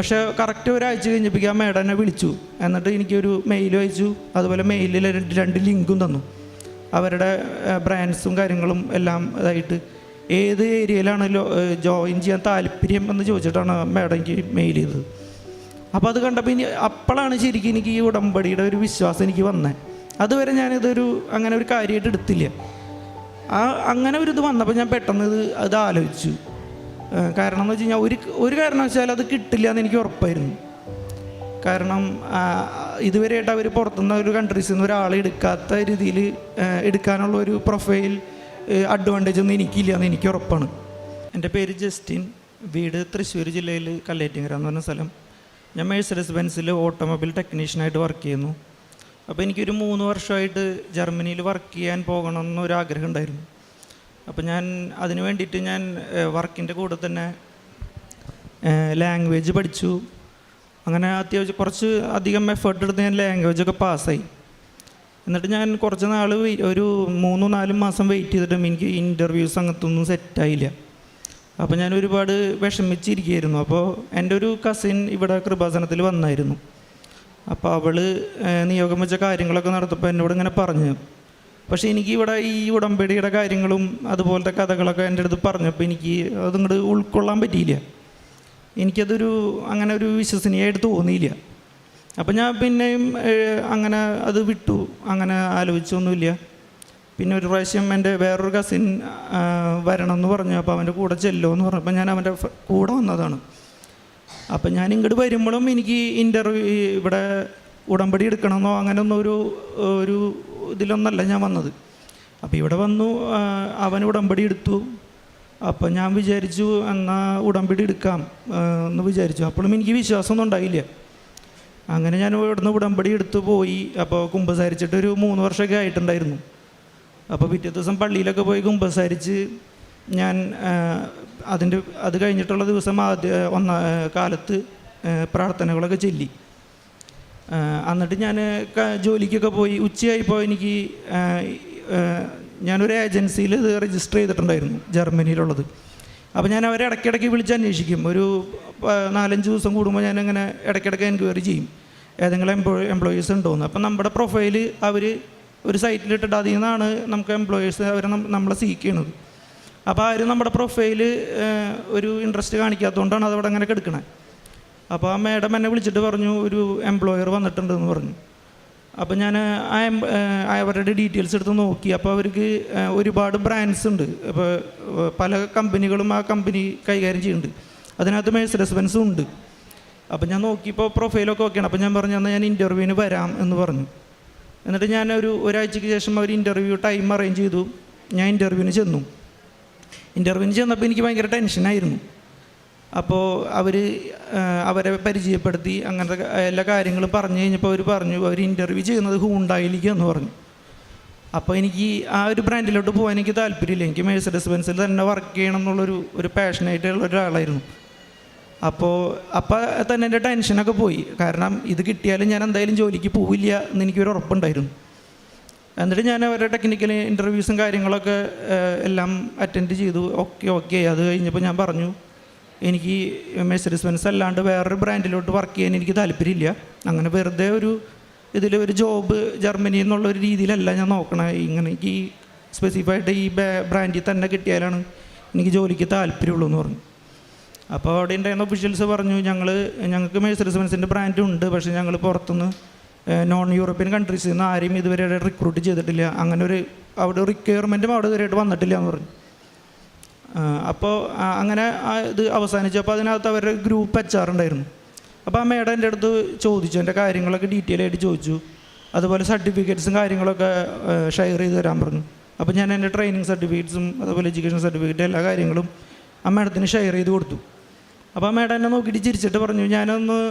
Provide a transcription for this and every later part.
പക്ഷേ കറക്റ്റ് ഒരാഴ്ച കഴിഞ്ഞപ്പോൾ ആ മേഡം എന്നെ വിളിച്ചു. എന്നിട്ട് എനിക്കൊരു മെയിൽ അയച്ചു. അതുപോലെ മെയിലിൽ 2 ലിങ്കും തന്നു. അവരുടെ ബ്രാൻഡ്സും കാര്യങ്ങളും എല്ലാം ഇതായിട്ട് ഏത് ഏരിയയിലാണ് ജോയിൻ ചെയ്യാൻ താല്പര്യം എന്ന് ചോദിച്ചിട്ടാണ് മേഡം എനിക്ക് മെയിൽ ചെയ്തത്. അപ്പോൾ അത് കണ്ടപ്പോൾ അപ്പോഴാണ് ശരിക്കും എനിക്ക് ഈ ഉടമ്പടിയുടെ ഒരു വിശ്വാസം എനിക്ക് വന്നത്. അതുവരെ ഞാനിതൊരു അങ്ങനെ ഒരു കാര്യമായിട്ട് എടുത്തില്ല. അങ്ങനെ ഒരു ഇത് വന്നപ്പോൾ ഞാൻ പെട്ടെന്ന് അത് ആലോചിച്ചു. കാരണം എന്ന് വെച്ച് കഴിഞ്ഞാൽ ഒരു കാരണവശാൽ അത് കിട്ടില്ല എന്ന് എനിക്ക് ഉറപ്പായിരുന്നു. കാരണം ഇതുവരെയായിട്ട് അവർ പുറത്തുനിന്ന് ഒരു കൺട്രീസിൽ നിന്ന് ഒരാളെ എടുക്കാത്ത രീതിയിൽ എടുക്കാനുള്ള ഒരു പ്രൊഫൈൽ അഡ്വാൻറ്റേജ് ഒന്നും എനിക്കില്ല എന്ന് എനിക്ക് ഉറപ്പാണ്. എൻ്റെ പേര് ജസ്റ്റിൻ, വീട് തൃശ്ശൂർ ജില്ലയിൽ കല്ലേറ്റിങ്ങര എന്ന് പറഞ്ഞ സ്ഥലം. ഞാൻ മെഴ്സിഡസ് ബെൻസിൽ ഓട്ടോമൊബൈൽ ടെക്നീഷ്യനായിട്ട് വർക്ക് ചെയ്യുന്നു. അപ്പോൾ എനിക്കൊരു 3 വർഷമായിട്ട് ജർമ്മനിയിൽ വർക്ക് ചെയ്യാൻ പോകണമെന്നൊരാഗ്രഹം ഉണ്ടായിരുന്നു. അപ്പോൾ ഞാൻ അതിന് വേണ്ടിയിട്ട് ഞാൻ വർക്കിൻ്റെ കൂടെ തന്നെ ലാംഗ്വേജ് പഠിച്ചു. അങ്ങനെ അത്യാവശ്യം കുറച്ച് അധികം എഫേർട്ട് എടുത്ത് ഞാൻ ലാംഗ്വേജൊക്കെ പാസ്സായി. എന്നിട്ട് ഞാൻ കുറച്ച് നാൾ ഒരു 3-4 മാസം വെയിറ്റ് ചെയ്തിട്ടും എനിക്ക് ഇൻ്റർവ്യൂസ് അങ്ങനത്തൊന്നും സെറ്റായില്ല. അപ്പോൾ ഞാൻ ഒരുപാട് വിഷമിച്ചിരിക്കുകയായിരുന്നു. അപ്പോൾ എൻ്റെ ഒരു കസിൻ ഇവിടെ കൃപാസനത്തിൽ വന്നായിരുന്നു. അപ്പോൾ അവൾ നിയോഗം വെച്ച കാര്യങ്ങളൊക്കെ നടത്തപ്പോൾ എന്നോട് ഇങ്ങനെ പറഞ്ഞു. പക്ഷേ എനിക്ക് ഇവിടെ ഈ ഉടമ്പടിയുടെ കാര്യങ്ങളും അതുപോലത്തെ കഥകളൊക്കെ എൻ്റെ അടുത്ത് പറഞ്ഞപ്പോൾ എനിക്ക് അതിങ്ങോട്ട് ഉൾക്കൊള്ളാൻ പറ്റിയില്ല. എനിക്കതൊരു അങ്ങനെ ഒരു വിശ്വസനീയമായിട്ട് തോന്നിയില്ല. അപ്പം ഞാൻ പിന്നെയും അങ്ങനെ അത് വിട്ടു, അങ്ങനെ ആലോചിച്ചൊന്നുമില്ല. പിന്നെ ഒരു പ്രാവശ്യം എൻ്റെ വേറൊരു കസിൻ വരണമെന്ന് പറഞ്ഞു. അപ്പോൾ അവൻ്റെ കൂടെ ചെല്ലുമെന്ന് പറഞ്ഞപ്പോൾ ഞാൻ അവൻ്റെ കൂടെ വന്നതാണ്. അപ്പം ഞാൻ ഇങ്ങോട്ട് വരുമ്പോഴും എനിക്ക് ഇൻ്റർവ്യൂ ഇവിടെ ഉടമ്പടി എടുക്കണമെന്നോ അങ്ങനെയൊന്നും ഒരു ഇതിലൊന്നല്ല ഞാൻ വന്നത്. അപ്പോൾ ഇവിടെ വന്നു, അവൻ ഉടമ്പടി എടുത്തു. അപ്പം ഞാൻ വിചാരിച്ചു എന്നാൽ ഉടമ്പടി എടുക്കാം എന്ന് വിചാരിച്ചു. അപ്പോഴും എനിക്ക് വിശ്വാസമൊന്നും ഉണ്ടായില്ല. അങ്ങനെ ഞാൻ ഇവിടുന്ന് ഉടമ്പടി എടുത്തു പോയി. അപ്പോൾ കുമ്പസാരിച്ചിട്ട് ഒരു 3 വർഷമൊക്കെ ആയിട്ടുണ്ടായിരുന്നു. അപ്പോൾ പിറ്റേ ദിവസം പള്ളിയിലൊക്കെ പോയി കുമ്പസാരിച്ച് ഞാൻ അത് കഴിഞ്ഞിട്ടുള്ള ദിവസം കാലത്ത് പ്രാർത്ഥനകളൊക്കെ ചൊല്ലി. എന്നിട്ട് ഞാൻ ജോലിക്കൊക്കെ പോയി. ഉച്ചയായിപ്പോൾ എനിക്ക് ഞാനൊരു ഏജൻസിയിൽ ഇത് രജിസ്റ്റർ ചെയ്തിട്ടുണ്ടായിരുന്നു, ജർമ്മനിയിലുള്ളത്. അപ്പോൾ ഞാൻ അവരെ ഇടയ്ക്കിടയ്ക്ക് വിളിച്ച് അന്വേഷിക്കും. ഒരു 4-5 ദിവസം കൂടുമ്പോൾ ഞാനങ്ങനെ ഇടയ്ക്കിടയ്ക്ക് എൻക്വയറി ചെയ്യും ഏതെങ്കിലും എംപ്ലോയീസ് ഉണ്ടോയെന്ന്. അപ്പം നമ്മുടെ പ്രൊഫൈൽ അവർ ഒരു സൈറ്റിലിട്ടിട്ട് അതിൽ നിന്നാണ് നമുക്ക് എംപ്ലോയീസ് നമ്മളെ സീക്ക് ചെയ്യണത്. അപ്പോൾ ആരും നമ്മുടെ പ്രൊഫൈൽ ഒരു ഇൻട്രസ്റ്റ് കാണിക്കാത്തതുകൊണ്ടാണ് അതവിടെ അങ്ങനെ കിടക്കണേ. അപ്പോൾ ആ മേഡം എന്നെ വിളിച്ചിട്ട് പറഞ്ഞു ഒരു എംപ്ലോയർ വന്നിട്ടുണ്ടെന്ന് പറഞ്ഞു. അപ്പോൾ ഞാൻ അവരുടെ ഡീറ്റെയിൽസ് എടുത്ത് നോക്കി. അപ്പോൾ അവർക്ക് ഒരുപാട് ബ്രാൻഡ്സ് ഉണ്ട്. അപ്പോൾ പല കമ്പനികളും ആ കമ്പനി കൈകാര്യം ചെയ്യുന്നുണ്ട്. അതിനകത്ത് മെഴ്സിഡസ് ബെൻസും ഉണ്ട്. അപ്പോൾ ഞാൻ നോക്കിയപ്പോൾ പ്രൊഫൈലൊക്കെ ഓക്കെയാണ്. അപ്പോൾ ഞാൻ പറഞ്ഞു എന്നാൽ ഞാൻ ഇൻ്റർവ്യൂവിന് വരാം എന്ന് പറഞ്ഞു. എന്നിട്ട് ഞാൻ ഒരാഴ്ചയ്ക്ക് ശേഷം അവർ ഇൻ്റർവ്യൂ ടൈം അറേഞ്ച് ചെയ്തു. ഞാൻ ഇൻ്റർവ്യൂവിന് ചെന്നപ്പോൾ എനിക്ക് ഭയങ്കര ടെൻഷനായിരുന്നു. അപ്പോൾ അവരെ പരിചയപ്പെടുത്തി അങ്ങനത്തെ എല്ലാ കാര്യങ്ങളും പറഞ്ഞു കഴിഞ്ഞപ്പോൾ അവർ പറഞ്ഞു അവർ ഇൻ്റർവ്യൂ ചെയ്യുന്നത് ഹ്യുണ്ടായിലേക്കാന്ന് പറഞ്ഞു. അപ്പോൾ എനിക്ക് ആ ഒരു ബ്രാൻഡിലോട്ട് പോകാൻ എനിക്ക് താല്പര്യമില്ല. എനിക്ക് മെഴ്സിഡസ് ബെൻസിൽ തന്നെ വർക്ക് ചെയ്യണം എന്നുള്ളൊരു പാഷനായിട്ടുള്ള ഒരാളായിരുന്നു. അപ്പോൾ തന്നെ എൻ്റെ ടെൻഷനൊക്കെ പോയി. കാരണം ഇത് കിട്ടിയാലും ഞാൻ എന്തായാലും ജോലിക്ക് പോവില്ല എന്ന് എനിക്കൊരു ഉറപ്പുണ്ടായിരുന്നു. എന്നിട്ട് ഞാൻ അവരുടെ ടെക്നിക്കൽ ഇൻ്റർവ്യൂസും കാര്യങ്ങളൊക്കെ എല്ലാം അറ്റൻഡ് ചെയ്തു. ഓക്കെ അത് കഴിഞ്ഞപ്പോൾ ഞാൻ പറഞ്ഞു എനിക്ക് മെഴ്സിഡസ് ബെൻസ് അല്ലാണ്ട് വേറൊരു ബ്രാൻഡിലോട്ട് വർക്ക് ചെയ്യാൻ എനിക്ക് താല്പര്യമില്ല. അങ്ങനെ വെറുതെ ഒരു ജോബ് ജർമ്മനി എന്നുള്ളൊരു രീതിയിലല്ല ഞാൻ നോക്കണേ. ഇങ്ങനെ എനിക്ക് സ്പെസിഫൈഡ് ഈ ബ്രാൻഡിൽ തന്നെ കിട്ടിയാലാണ് എനിക്ക് ജോലിക്ക് താല്പര്യമുള്ളൂ എന്ന് പറഞ്ഞു. അപ്പോൾ അവിടെ ഉണ്ടായിരുന്ന ഒഫീഷ്യൽസ് പറഞ്ഞു ഞങ്ങൾക്ക് മെഴ്സിഡസ് ബെൻസിൻ്റെ ബ്രാൻഡ് ഉണ്ട്, പക്ഷേ ഞങ്ങൾ പുറത്തുനിന്ന് നോൺ യൂറോപ്യൻ കൺട്രീസിൽ നിന്ന് ആരെയും ഇതുവരെ റിക്രൂട്ട് ചെയ്തിട്ടില്ല. അങ്ങനെ അവിടെ റിക്വയർമെൻറ്റും അവിടെ ഇതുവരെയായിട്ട് വന്നിട്ടില്ല എന്ന് പറഞ്ഞു. അപ്പോൾ അങ്ങനെ ഇത് അവസാനിച്ചപ്പോൾ അതിനകത്ത് അവരുടെ ഗ്രൂപ്പ് HR ഉണ്ടായിരുന്നു. അപ്പോൾ ആ മേഡം എൻ്റെ അടുത്ത് ചോദിച്ചു, എൻ്റെ കാര്യങ്ങളൊക്കെ ഡീറ്റെയിൽ ആയിട്ട് ചോദിച്ചു. അതുപോലെ സർട്ടിഫിക്കറ്റ്സും കാര്യങ്ങളൊക്കെ ഷെയർ ചെയ്ത് തരാൻ പറഞ്ഞു. അപ്പോൾ ഞാൻ എൻ്റെ ട്രെയിനിങ് സർട്ടിഫിക്കറ്റ്സും അതുപോലെ എഡ്യൂക്കേഷൻ സർട്ടിഫിക്കറ്റ് എല്ലാ കാര്യങ്ങളും ആ മേഡത്തിന് ഷെയർ ചെയ്ത് കൊടുത്തു. അപ്പോൾ ആ മേഡം എന്നെ നോക്കിയിട്ട് ചിരിച്ചിട്ട് പറഞ്ഞു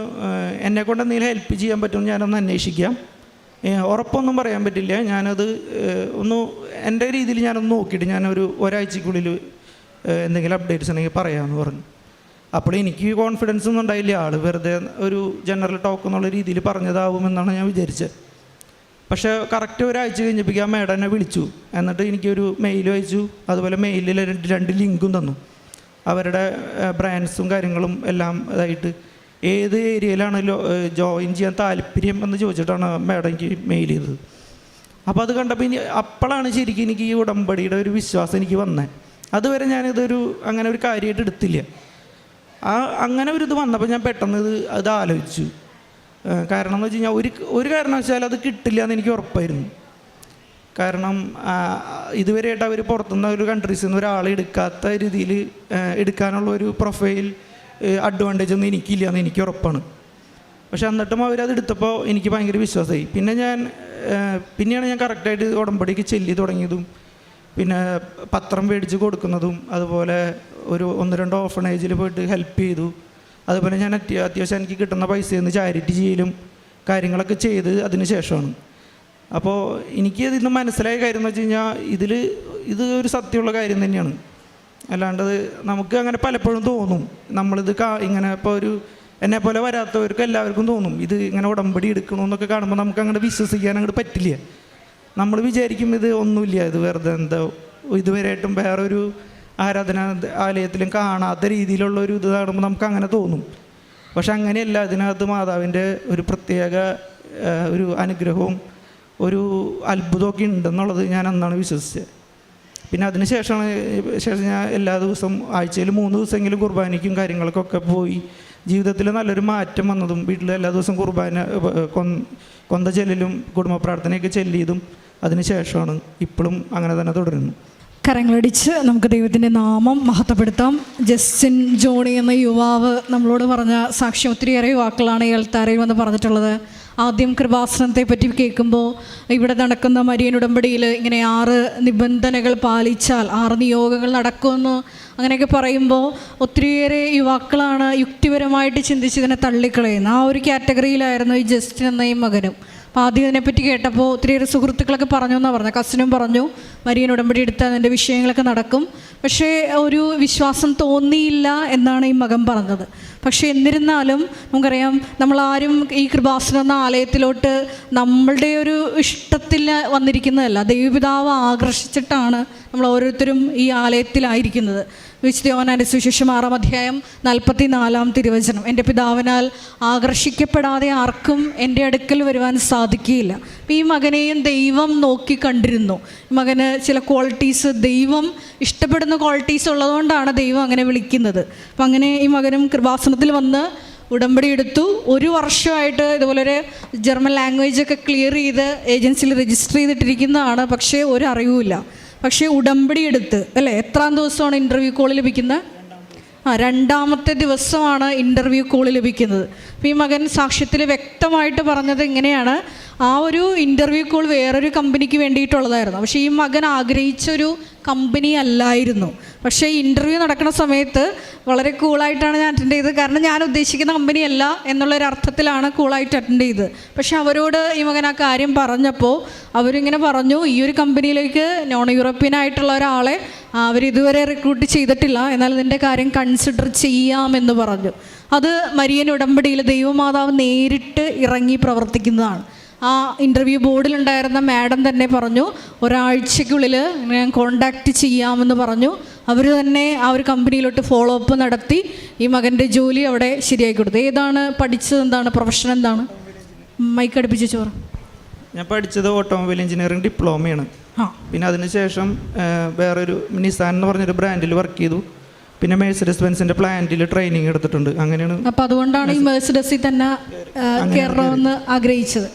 എന്നെക്കൊണ്ട് എന്തെങ്കിലും ഹെൽപ്പ് ചെയ്യാൻ പറ്റുമെന്ന് ഞാനൊന്ന് അന്വേഷിക്കാം. ഉറപ്പൊന്നും പറയാൻ പറ്റില്ല, ഞാനത് എൻ്റെ രീതിയിൽ ഞാനൊന്ന് നോക്കിയിട്ട് ഒരാഴ്ചക്കുള്ളിൽ എന്തെങ്കിലും അപ്ഡേറ്റ്സ് ഉണ്ടെങ്കിൽ പറയാമെന്ന് പറഞ്ഞു. അപ്പോൾ എനിക്ക് കോൺഫിഡൻസ് ഒന്നും ഉണ്ടായില്ല. ആൾ വെറുതെ ഒരു ജനറൽ ടോക്ക് എന്നുള്ള രീതിയിൽ പറഞ്ഞതാവുമെന്നാണ് ഞാൻ വിചാരിച്ചത്. പക്ഷേ കറക്റ്റ് ഒരാഴ്ച കഴിഞ്ഞപ്പോൾ ആ മേഡം എന്നെ വിളിച്ചു. എന്നിട്ട് എനിക്കൊരു മെയിൽ അയച്ചു. അതുപോലെ മെയിലിൽ 2 ലിങ്കും തന്നു. അവരുടെ ബ്രാൻഡ്സും കാര്യങ്ങളും എല്ലാം ഇതായിട്ട് ഏത് ഏരിയയിലാണ് ജോയിൻ ചെയ്യാൻ താല്പര്യം എന്ന് ചോദിച്ചിട്ടാണ് മാഡം എനിക്ക് മെയിൽ ചെയ്തത്. അപ്പോൾ അത് കണ്ടപ്പോൾ അപ്പോഴാണ് ശരിക്കും എനിക്ക് ഈ ഉടമ്പടിയുടെ ഒരു വിശ്വാസം എനിക്ക് വന്നത്. അതുവരെ അങ്ങനെ ഒരു കാര്യമായിട്ട് എടുത്തില്ല. അങ്ങനെ ഒരു ഇത് വന്നപ്പോൾ ഞാൻ പെട്ടെന്ന് അത് ആലോചിച്ചു. കാരണം എന്ന് വെച്ച് കഴിഞ്ഞാൽ ഒരു കാരണവശാലും അത് കിട്ടില്ല എന്ന് എനിക്ക് ഉറപ്പായിരുന്നു. കാരണം ഇതുവരെയായിട്ട് അവർ പുറത്തുനിന്ന് ഒരു കൺട്രീസിൽ നിന്ന് ഒരാളെ എടുക്കാത്ത രീതിയിൽ എടുക്കാനുള്ള ഒരു പ്രൊഫൈൽ അഡ്വാൻറ്റേജ് ഒന്നും എനിക്കില്ല എന്ന് എനിക്ക് ഉറപ്പാണ്. പക്ഷെ എന്നിട്ടും അവരത് എടുത്തപ്പോൾ എനിക്ക് ഭയങ്കര വിശ്വാസമായി. പിന്നെയാണ് ഞാൻ കറക്റ്റായിട്ട് ഉടമ്പടിക്ക് ചെല്ലി തുടങ്ങിയതും പിന്നെ പത്രം മേടിച്ച് കൊടുക്കുന്നതും അതുപോലെ 1-2 ഓർഫണേജിൽ പോയിട്ട് ഹെൽപ്പ് ചെയ്തു. അതുപോലെ ഞാൻ അത്യാവശ്യം എനിക്ക് കിട്ടുന്ന പൈസയിൽ നിന്ന് ചാരിറ്റി ചെയ്യലും കാര്യങ്ങളൊക്കെ ചെയ്ത് അതിന് ശേഷമാണ്. അപ്പോൾ എനിക്ക് ഇതിന്ന് മനസ്സിലായ കാര്യം എന്ന് വെച്ച് കഴിഞ്ഞാൽ ഇത് ഒരു സത്യമുള്ള കാര്യം തന്നെയാണ്. അല്ലാണ്ട് നമുക്ക് അങ്ങനെ പലപ്പോഴും തോന്നും, നമ്മളിത് ഇങ്ങനെ ഇപ്പോൾ എന്നെപ്പോലെ വരാത്തവർക്ക് എല്ലാവർക്കും തോന്നും ഇത് ഇങ്ങനെ ഉടമ്പടി എടുക്കണമെന്നൊക്കെ കാണുമ്പോൾ നമുക്ക് അങ്ങോട്ട് വിശ്വസിക്കാൻ അങ്ങോട്ട് പറ്റില്ല. നമ്മൾ വിചാരിക്കും ഇത് ഒന്നുമില്ല, ഇത് വെറുതെ എന്തോ ഇതുവരെയായിട്ടും വേറൊരു ആരാധനാ ആലയത്തിലും കാണാത്ത രീതിയിലുള്ള ഒരു ഇത് കാണുമ്പോൾ നമുക്ക് അങ്ങനെ തോന്നും. പക്ഷെ അങ്ങനെയല്ല, ഇതിനകത്ത് മാതാവിൻ്റെ ഒരു പ്രത്യേക ഒരു അനുഗ്രഹവും ഒരു അത്ഭുതമൊക്കെ ഉണ്ടെന്നുള്ളത് ഞാൻ അന്നാണ് വിശ്വസിച്ചത്. പിന്നെ അതിന് ശേഷം ഞാൻ എല്ലാ ദിവസവും ആഴ്ചയിൽ 3 ദിവസമെങ്കിലും കുർബാനയ്ക്കും കാര്യങ്ങൾക്കൊക്കെ പോയി ജീവിതത്തിൽ നല്ലൊരു മാറ്റം വന്നതും വീട്ടിൽ എല്ലാ ദിവസവും കുർബാന കൊന്ത ചെല്ലലും കുടുംബ പ്രാർത്ഥനയൊക്കെ ചെല്ലിയതും അതിന് ശേഷമാണ്. ഇപ്പോഴും അങ്ങനെ തന്നെ തുടരുന്നു. കരങ്ങളടിച്ച് നമുക്ക് ദൈവത്തിൻ്റെ നാമം മഹത്വപ്പെടുത്താം. ജസ്റ്റിൻ ജോണി എന്ന യുവാവ് നമ്മളോട് പറഞ്ഞ സാക്ഷ്യം ഒത്തിരിയേറെ യുവാക്കളാണ് ഈ അൾത്താരയിൽ വന്ന് പറഞ്ഞിട്ടുള്ളത്. ആദ്യം കൃപാസനത്തെ പറ്റി കേൾക്കുമ്പോൾ ഇവിടെ നടക്കുന്ന മരിയൻ ഉടമ്പടിയിൽ ഇങ്ങനെ 6 നിബന്ധനകൾ പാലിച്ചാൽ 6 നിയോഗങ്ങൾ നടക്കുമെന്ന് അങ്ങനെയൊക്കെ പറയുമ്പോൾ ഒത്തിരിയേറെ യുവാക്കളാണ് യുക്തിപരമായിട്ട് ചിന്തിച്ചതിനെ തള്ളിക്കളയുന്നത്. ആ ഒരു കാറ്റഗറിയിലായിരുന്നു ഈ ജസ്റ്റിൻ എന്ന ഈ മകനും. അപ്പോൾ ആദ്യം ഇതിനെപ്പറ്റി കേട്ടപ്പോൾ ഒത്തിരിയേറെ സുഹൃത്തുക്കളൊക്കെ പറഞ്ഞു എന്നാണ് പറഞ്ഞത്. കസിനും പറഞ്ഞു മരിയൻ ഉടമ്പടി എടുത്താൽ അതിൻ്റെ വിഷയങ്ങളൊക്കെ നടക്കും. പക്ഷേ ഒരു വിശ്വാസം തോന്നിയില്ല എന്നാണ് ഈ മകൻ പറഞ്ഞത്. പക്ഷേ എന്നിരുന്നാലും നമുക്കറിയാം, നമ്മളാരും ഈ കൃപാസനം എന്ന ആലയത്തിലോട്ട് നമ്മളുടെ ഒരു ഇഷ്ടത്തിൽ വന്നിരിക്കുന്നതല്ല. ദൈവപിതാവ് ആകർഷിച്ചിട്ടാണ് നമ്മൾ ഓരോരുത്തരും ഈ ആലയത്തിലായിരിക്കുന്നത്. വിശുദ്ധ യോഹന്നാന്റെ സുവിശേഷം 6-ാം അധ്യായം 44-ാം തിരുവചനം, എൻ്റെ പിതാവിനാൽ ആകർഷിക്കപ്പെടാതെ ആർക്കും എൻ്റെ അടുക്കൽ വരുവാൻ സാധിക്കുകയില്ല. അപ്പം ഈ മകനെയും ദൈവം നോക്കി കണ്ടിരുന്നു. മകന് ചില ക്വാളിറ്റീസ്, ദൈവം ഇഷ്ടപ്പെടുന്ന ക്വാളിറ്റീസ് ഉള്ളതുകൊണ്ടാണ് ദൈവം അങ്ങനെ വിളിക്കുന്നത്. അപ്പം അങ്ങനെ ഈ മകനും കൃപാസനത്തിൽ വന്ന് ഉടമ്പടി എടുത്തു. 1 വർഷമായിട്ട് ഇതുപോലെ ഒരു ജർമ്മൻ ലാംഗ്വേജൊക്കെ ക്ലിയർ ചെയ്ത് ഏജൻസിയിൽ രജിസ്റ്റർ ചെയ്തിട്ടിരിക്കുന്നതാണ്. പക്ഷേ ഒരു അറിവുമില്ല. പക്ഷേ ഉടമ്പടി എടുത്ത് അല്ലേ, എത്രാം ദിവസമാണ് ഇൻ്റർവ്യൂ കോൾ ലഭിക്കുന്നത്? 2ാമത്തെ ദിവസമാണ് ഇൻ്റർവ്യൂ കോൾ ലഭിക്കുന്നത്. അപ്പോൾ ഈ മകൻ സാക്ഷ്യത്തിൽ വ്യക്തമായിട്ട് പറഞ്ഞത് ഇങ്ങനെയാണ്, ആ ഒരു ഇൻ്റർവ്യൂ കോൾ വേറൊരു കമ്പനിക്ക് വേണ്ടിയിട്ടുള്ളതായിരുന്നു. പക്ഷേ ഈ മകൻ ആഗ്രഹിച്ചൊരു കമ്പനി അല്ലായിരുന്നു. പക്ഷേ ഈ ഇൻ്റർവ്യൂ നടക്കുന്ന സമയത്ത് വളരെ കൂളായിട്ടാണ് ഞാൻ അറ്റൻഡ് ചെയ്തത്. കാരണം ഞാൻ ഉദ്ദേശിക്കുന്ന കമ്പനിയല്ല എന്നുള്ളൊരർത്ഥത്തിലാണ് കൂളായിട്ട് അറ്റൻഡ് ചെയ്തത്. പക്ഷെ അവരോട് ഈ മകൻ ആ കാര്യം പറഞ്ഞപ്പോൾ അവരിങ്ങനെ പറഞ്ഞു, ഈ ഒരു കമ്പനിയിലേക്ക് നോൺ യൂറോപ്യൻ ആയിട്ടുള്ള ഒരാളെ അവരിതുവരെ റിക്രൂട്ട് ചെയ്തിട്ടില്ല, എന്നാൽ ഇതിൻ്റെ കാര്യം കൺസിഡർ ചെയ്യാമെന്ന് പറഞ്ഞു. അത് മരിയൻ ഉടമ്പടിയിൽ ദൈവമാതാവ് നേരിട്ട് ഇറങ്ങി പ്രവർത്തിക്കുന്നതാണ്. ആ ഇൻ്റർവ്യൂ ബോർഡിലുണ്ടായിരുന്ന മാഡം തന്നെ പറഞ്ഞു, ഒരാഴ്ചയ്ക്കുള്ളിൽ ഞാൻ കോണ്ടാക്റ്റ് ചെയ്യാമെന്ന് പറഞ്ഞു. അവർ തന്നെ ആ ഒരു കമ്പനിയിലോട്ട് ഫോളോ അപ്പ് നടത്തി ഈ മകൻ്റെ ജോലി അവിടെ ശരിയാക്കി കൊടുത്തു. ഏതാണ് പഠിച്ചത്, എന്താണ് പ്രൊഫഷൻ, എന്താണ്? മൈക്ക് അടുപ്പിച്ച് ചോറ്. ഞാൻ പഠിച്ചത് ഓട്ടോമൊബൈൽ എഞ്ചിനീയറിംഗ് ഡിപ്ലോമയാണ്. പിന്നെ അതിനുശേഷം വേറൊരു നിസാൻ എന്ന് പറഞ്ഞൊരു ബ്രാൻഡിൽ വർക്ക് ചെയ്തു. പിന്നെ മെഴ്സിഡസ് ബെൻസിൻ്റെ പ്ലാന്റിൽ ട്രെയിനിങ് എടുത്തിട്ടുണ്ട്. അങ്ങനെയാണ്. അപ്പോൾ അതുകൊണ്ടാണ് ഈ മെഴ്സിഡസിൽ തന്നെ കയറണമെന്ന് ആഗ്രഹിച്ചത്.